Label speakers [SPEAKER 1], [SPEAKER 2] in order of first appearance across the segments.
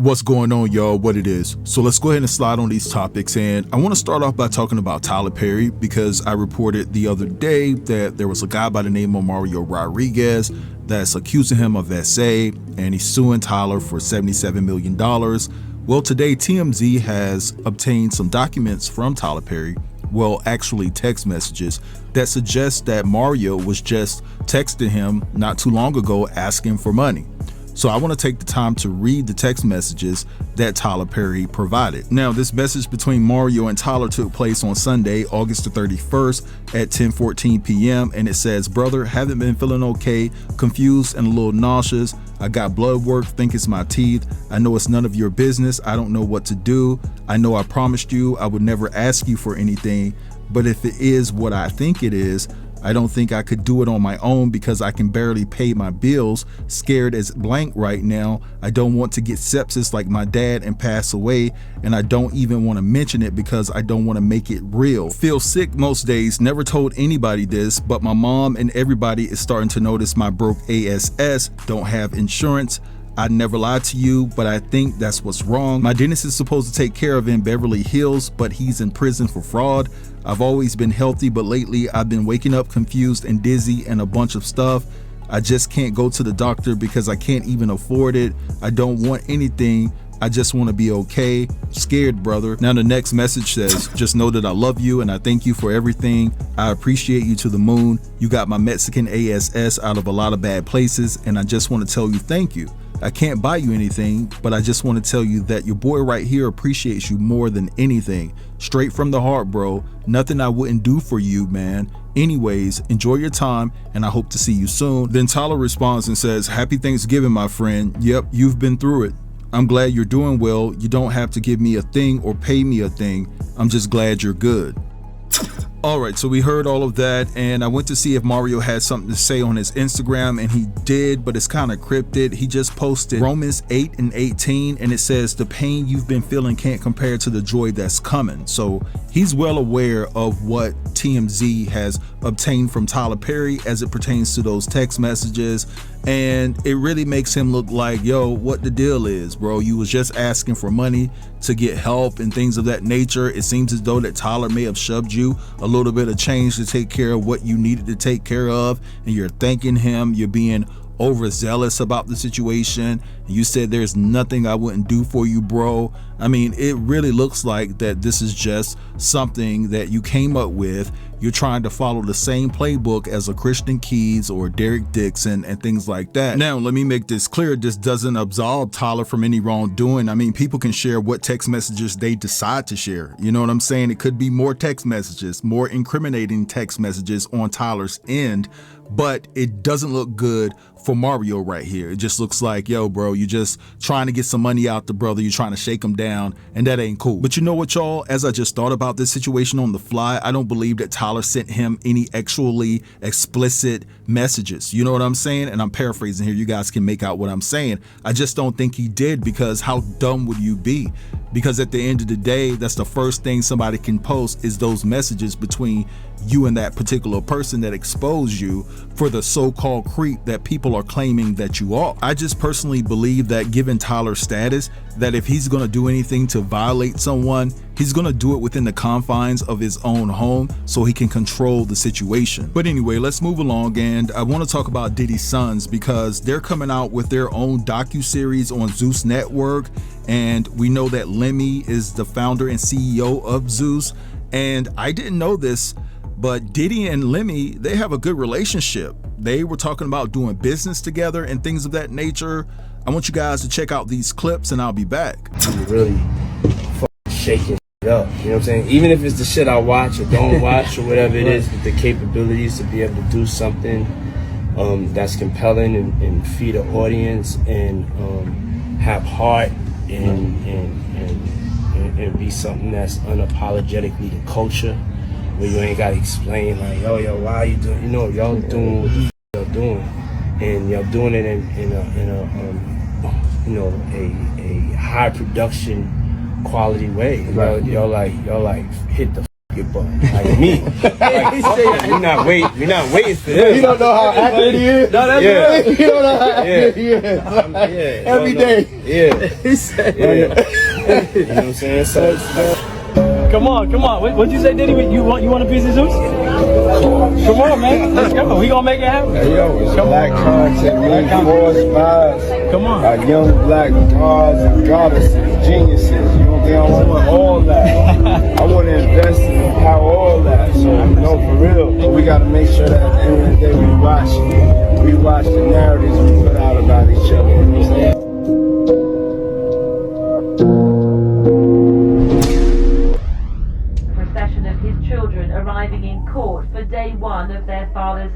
[SPEAKER 1] What's going on, y'all? What it is. So let's go ahead and slide on these topics. And I want to start off by talking about Tyler Perry, because I reported the other day that there was a guy by the name of Mario Rodriguez that's accusing him of SA, and he's suing Tyler for $77 million. Well, today TMZ has obtained some documents from Tyler Perry, well, actually text messages, that suggest that Mario was just texting him not too long ago asking for money. So I want to take the time to read the text messages that Tyler Perry provided. Now, this message between Mario and Tyler took place on Sunday, August the 31st at 10:14 p.m. And it says, "Brother, haven't been feeling okay, confused and a little nauseous. I got blood work, think it's my teeth. I know it's none of your business. I don't know what to do. I know I promised you I would never ask you for anything, but if it is what I think it is, I don't think I could do it on my own because I can barely pay my bills. Scared as blank right now. I don't want to get sepsis like my dad and pass away, and I don't even want to mention it because I don't want to make it real. Feel sick most days. Never told anybody this, but my mom and everybody is starting to notice my broke ASS. Don't have insurance. I never lied to you, but I think that's what's wrong. My dentist is supposed to take care of in Beverly Hills, but he's in prison for fraud. I've always been healthy, but lately I've been waking up confused and dizzy and a bunch of stuff. I just can't go to the doctor because I can't even afford it. I don't want anything. I just want to be okay. Scared, brother." Now the next message says, "Just know that I love you and I thank you for everything. I appreciate you to the moon. You got my Mexican ASS out of a lot of bad places, and I just want to tell you thank you. I can't buy you anything, but I just want to tell you that your boy right here appreciates you more than anything. Straight from the heart, bro. Nothing I wouldn't do for you, man. Anyways, enjoy your time, and I hope to see you soon." Then Tyler responds and says, "Happy Thanksgiving, my friend. Yep, you've been through it. I'm glad you're doing well. You don't have to give me a thing or pay me a thing. I'm just glad you're good." All right, so we heard all of that, and I went to see if Mario had something to say on his Instagram, and he did, but it's kind of cryptic. He just posted Romans 8:18, and it says, "The pain you've been feeling can't compare to the joy that's coming." So he's well aware of what TMZ has obtained from Tyler Perry as it pertains to those text messages, and it really makes him look like, yo, what the deal is, bro? You was just asking for money to get help and things of that nature. It seems as though that Tyler may have shoved you a little bit of change to take care of what you needed to take care of, and you're thanking him. You're being overzealous about the situation. You said there's nothing I wouldn't do for you, bro. I mean, it really looks like that this is just something that you came up with. You're trying to follow the same playbook as a Christian Keys or Derek Dixon and things like that. Now, let me make this clear. This doesn't absolve Tyler from any wrongdoing. I mean, people can share what text messages they decide to share. You know what I'm saying? It could be more text messages, more incriminating text messages on Tyler's end, but it doesn't look good for Mario right here. It just looks like, yo, bro, you just trying to get some money out the brother. You're trying to shake him down, and that ain't cool. But you know what, y'all? As I just thought about this situation on the fly, I don't believe that Tyler sent him any actually explicit messages. You know what I'm saying? And I'm paraphrasing here. You guys can make out what I'm saying. I just don't think he did, because how dumb would you be? Because at the end of the day, that's the first thing somebody can post is those messages between you and that particular person that exposed you for the so-called creep that people are claiming that you are. I just personally believe that given Tyler's status, that if he's going to do anything to violate someone, he's going to do it within the confines of his own home so he can control the situation. But anyway, let's move along, and I want to talk about Diddy's sons, because they're coming out with their own docu-series on Zeus Network, and we know that Lemmy is the founder and CEO of Zeus, and I didn't know this, but Diddy and Lemmy, they have a good relationship. They were talking about doing business together and things of that nature. I want you guys to check out these clips, and I'll be back.
[SPEAKER 2] I'm really shaking it up, you know what I'm saying? Even if it's the shit I watch or don't watch or whatever it is, the capabilities to be able to do something that's compelling and feed an audience and have heart and be something that's unapologetically the culture, where you ain't gotta explain like, yo, why are you doing? You know, y'all doing what y'all doing, and y'all doing it in a high production quality way. Right. Y'all like hit the your butt. Like me. We're not waiting for this.
[SPEAKER 3] You don't know how accurate he is?
[SPEAKER 2] No, that's right.
[SPEAKER 3] You don't know how accurate he is. Every day.
[SPEAKER 2] Yeah. He said, You know what I'm saying? So,
[SPEAKER 4] Come on. What'd you say, Diddy? You want a piece of Zeus? Come on, man. Let's go. We gonna make it happen.
[SPEAKER 3] Hey, yo, it's black content, black four spies.
[SPEAKER 4] Come on.
[SPEAKER 3] Our young black gods and goddesses, geniuses. You know what I'm saying? I want all that. I want to invest and empower all that. So, for real. But we got to make sure that at the end of the day we watch the narratives we put out about each other. You know what I'm saying?
[SPEAKER 5] Arriving in court for day one of their father's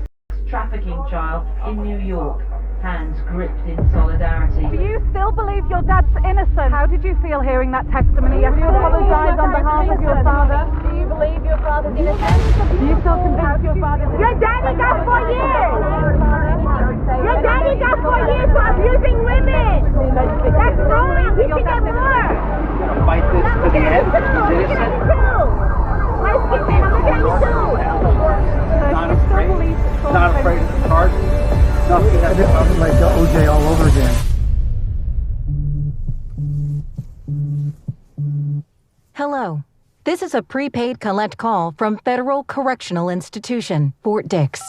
[SPEAKER 5] trafficking trial in New York, hands gripped in solidarity.
[SPEAKER 6] Do you still believe your dad's innocent? How did you feel hearing that testimony yesterday? Do you apologize on behalf of your father? Do you believe your father's innocent? Do you still convinced your father's innocent?
[SPEAKER 7] Your daddy got 4 years! Your daddy got 4 years for abusing women! That's wrong! He should get more!
[SPEAKER 4] Fight this to the end. He's innocent. Not afraid of the charge. Nothing that's like the OJ all over again.
[SPEAKER 8] Hello. This is a prepaid collect call from Federal Correctional Institution, Fort Dix.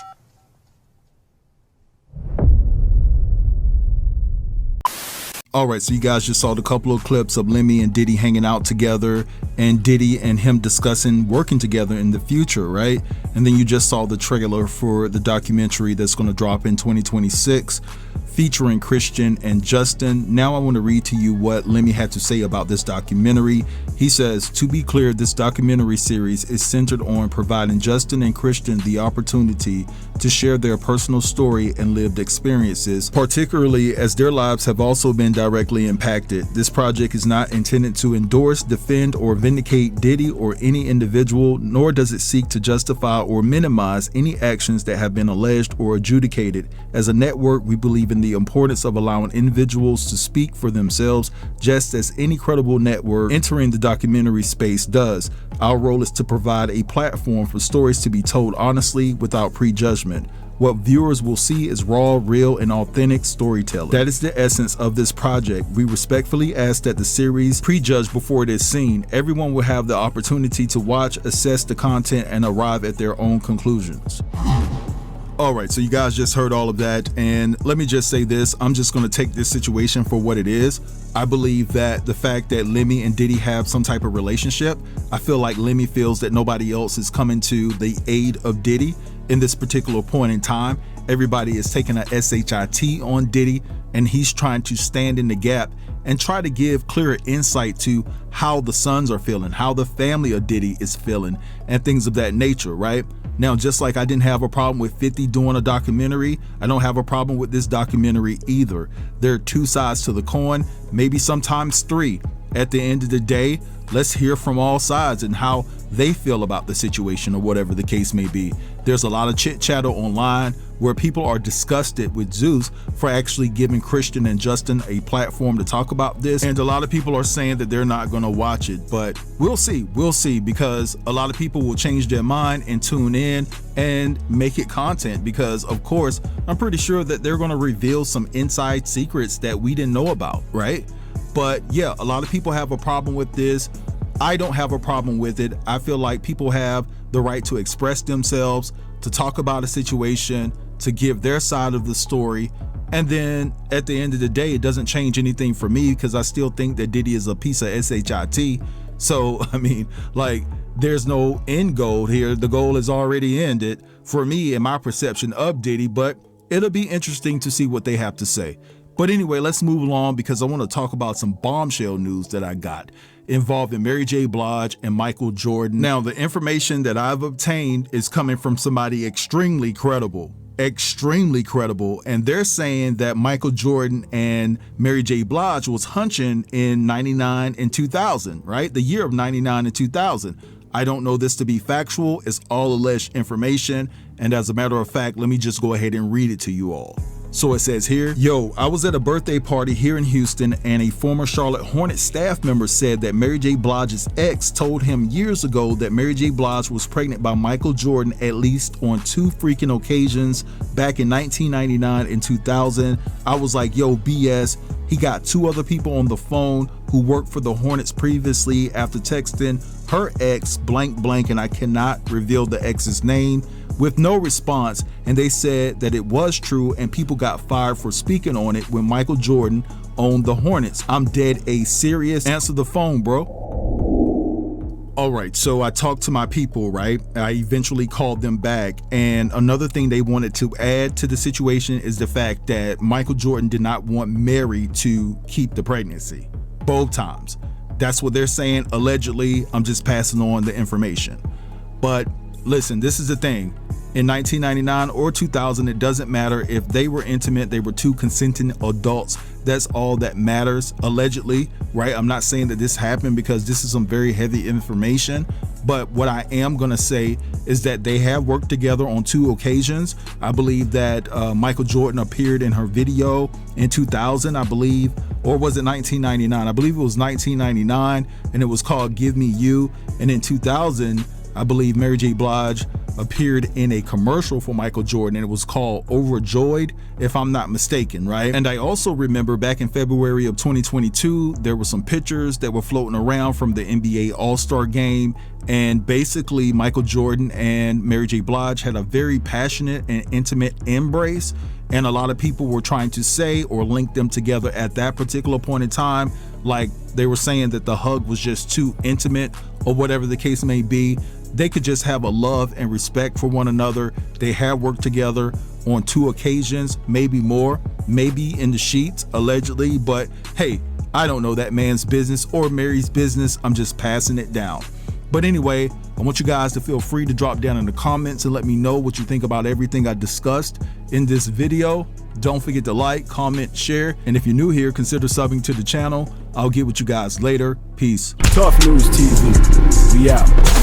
[SPEAKER 1] All right, so you guys just saw the couple of clips of Lemmy and Diddy hanging out together, and Diddy and him discussing working together in the future, right? And then you just saw the trailer for the documentary that's going to drop in 2026 featuring Christian and Justin. Now I want to read to you what Lemmy had to say about this documentary. He says, to be clear, this documentary series is centered on providing Justin and Christian the opportunity to share their personal story and lived experiences, particularly as their lives have also been directly impacted. This project is not intended to endorse, defend, or vindicate Diddy or any individual, nor does it seek to justify or minimize any actions that have been alleged or adjudicated. As a network, we believe in the importance of allowing individuals to speak for themselves, just as any credible network entering the documentary space does. Our role is to provide a platform for stories to be told honestly without prejudgment. What viewers will see is raw, real, and authentic storytelling. That is the essence of this project. We respectfully ask that the series prejudge before it is seen. Everyone will have the opportunity to watch, assess the content, and arrive at their own conclusions. All right, so you guys just heard all of that, and let me just say this. I'm just going to take this situation for what it is. I believe that the fact that Lemmy and Diddy have some type of relationship, I feel like Lemmy feels that nobody else is coming to the aid of Diddy in this particular point in time. Everybody is taking a SHIT on Diddy, and he's trying to stand in the gap and try to give clearer insight to how the sons are feeling, how the family of Diddy is feeling, and things of that nature, right? Now, just like I didn't have a problem with 50 doing a documentary, I don't have a problem with this documentary either. There are two sides to the coin, maybe sometimes three. At the end of the day, let's hear from all sides and how they feel about the situation or whatever the case may be. There's a lot of chit chatter online where people are disgusted with Zeus for actually giving Christian and Justin a platform to talk about this. And a lot of people are saying that they're not going to watch it, but we'll see, because a lot of people will change their mind and tune in and make it content, because of course, I'm pretty sure that they're going to reveal some inside secrets that we didn't know about, right? But yeah, a lot of people have a problem with this. I don't have a problem with it. I feel like people have the right to express themselves, to talk about a situation, to give their side of the story. And then at the end of the day, it doesn't change anything for me, because I still think that Diddy is a piece of SHIT. So, I mean, like, there's no end goal here. The goal is already ended for me in my perception of Diddy, but it'll be interesting to see what they have to say. But anyway, let's move along, because I want to talk about some bombshell news that I got involving Mary J Blige and Michael Jordan. Now, the information that I've obtained is coming from somebody extremely credible, and they're saying that Michael Jordan and Mary J Blige was hunching in 99 and 2000, right? The year of 99 and 2000. I don't know this to be factual. It's all alleged information. And as a matter of fact, let me just go ahead and read it to you all. So it says here, yo, I was at a birthday party here in Houston and a former Charlotte Hornets staff member said that Mary J Blige's ex told him years ago that Mary J Blige was pregnant by Michael Jordan at least on 2 freaking occasions back in 1999 and 2000. I was like, yo, BS. He got 2 other people on the phone who worked for the Hornets previously after texting her ex blank blank, and I cannot reveal the ex's name, with no response, and they said that it was true and people got fired for speaking on it when Michael Jordan owned the Hornets. I'm dead a serious. Answer the phone, bro. All right, so I talked to my people, right? I eventually called them back, and another thing they wanted to add to the situation is the fact that Michael Jordan did not want Mary to keep the pregnancy both times. That's what they're saying, allegedly. I'm just passing on the information. But listen, this is the thing. In 1999 or 2000, it doesn't matter if they were intimate, they were 2 consenting adults. That's all that matters, allegedly, right? I'm not saying that this happened because this is some very heavy information, but what I am gonna say is that they have worked together on 2 occasions. I believe that Michael Jordan appeared in her video in 2000, I believe, or was it 1999? I believe it was 1999, and it was called Give Me You. And in 2000, I believe Mary J Blige appeared in a commercial for Michael Jordan, and it was called Overjoyed, if I'm not mistaken, right? And I also remember back in February of 2022, there were some pictures that were floating around from the NBA All-Star game, and basically Michael Jordan and Mary J Blige had a very passionate and intimate embrace, and a lot of people were trying to say or link them together at that particular point in time, like they were saying that the hug was just too intimate or whatever the case may be. They could just have a love and respect for one another. They have worked together on 2 occasions, maybe more, maybe in the sheets, allegedly, but hey, I don't know that man's business or Mary's business. I'm just passing it down. But anyway, I want you guys to feel free to drop down in the comments and let me know what you think about everything I discussed in this video. Don't forget to like, comment, share, and if you're new here, consider subbing to the channel. I'll get with you guys later. Peace.
[SPEAKER 3] Tough News TV. We out.